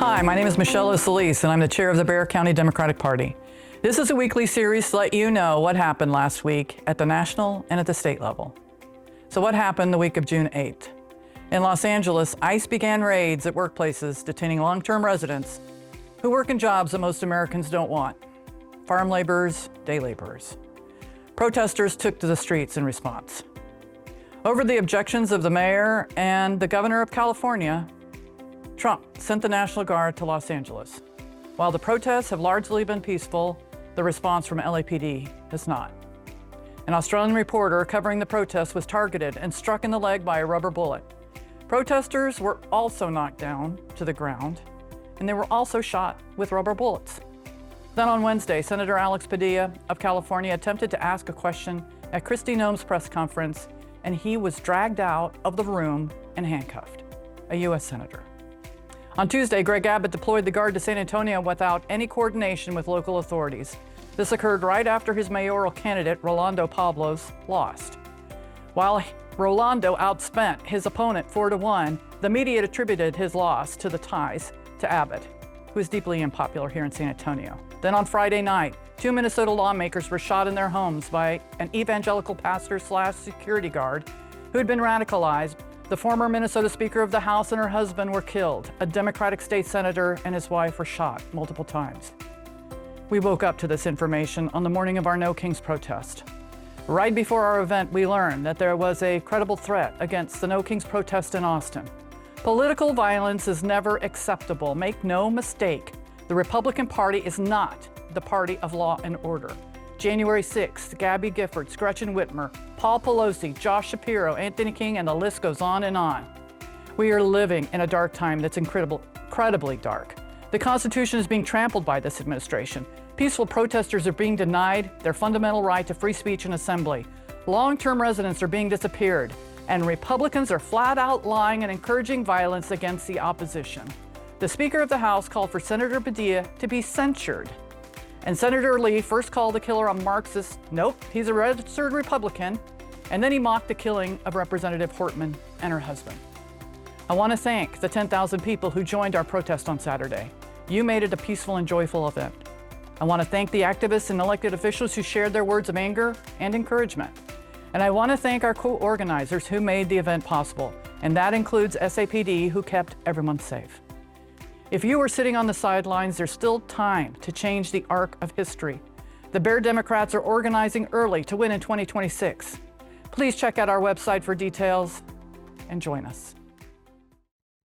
Hi, my name is Michelle O'Solis, and I'm the chair of the Bexar County Democratic Party. This is a weekly series to let you know what happened last week at the national and at the state level. So what happened the week of June 8th? In Los Angeles, ICE began raids at workplaces detaining long-term residents who work in jobs that most Americans don't want. Farm laborers, day laborers. Protesters took to the streets in response. Over the objections of the mayor and the governor of California, Trump sent the National Guard to Los Angeles. While the protests have largely been peaceful, the response from LAPD has not. An Australian reporter covering the protests was targeted and struck in the leg by a rubber bullet. Protesters were also knocked down to the ground, and they were also shot with rubber bullets. Then on Wednesday, Senator Alex Padilla of California attempted to ask a question at Kristi Noem's press conference, and he was dragged out of the room and handcuffed, a U.S. senator. On Tuesday, Greg Abbott deployed the Guard to San Antonio without any coordination with local authorities. This occurred right after his mayoral candidate, Rolando Pablos, lost. While Rolando outspent his opponent 4-1, the media attributed his loss to the ties to Abbott, who is deeply unpopular here in San Antonio. Then on Friday night, 2 Minnesota lawmakers were shot in their homes by an evangelical pastor/security guard who had been radicalized. The former Minnesota Speaker of the House and her husband were killed. A Democratic state senator and his wife were shot multiple times. We woke up to this information on the morning of our No Kings protest. Right before our event, we learned that there was a credible threat against the No Kings protest in Austin. Political violence is never acceptable. Make no mistake, the Republican Party is not the party of law and order. January 6th, Gabby Giffords, Gretchen Whitmer, Paul Pelosi, Josh Shapiro, Anthony King, and the list goes on and on. We are living in a dark time that's incredibly dark. The Constitution is being trampled by this administration. Peaceful protesters are being denied their fundamental right to free speech and assembly. Long-term residents are being disappeared, and Republicans are flat out lying and encouraging violence against the opposition. The Speaker of the House called for Senator Padilla to be censured. And Senator Lee first called the killer a Marxist. Nope, he's a registered Republican. And then he mocked the killing of Representative Hortman and her husband. I want to thank the 10,000 people who joined our protest on Saturday. You made it a peaceful and joyful event. I want to thank the activists and elected officials who shared their words of anger and encouragement. And I want to thank our co-organizers who made the event possible. And that includes SAPD, who kept everyone safe. If you were sitting on the sidelines, there's still time to change the arc of history. The Bear Democrats are organizing early to win in 2026. Please check out our website for details and join us.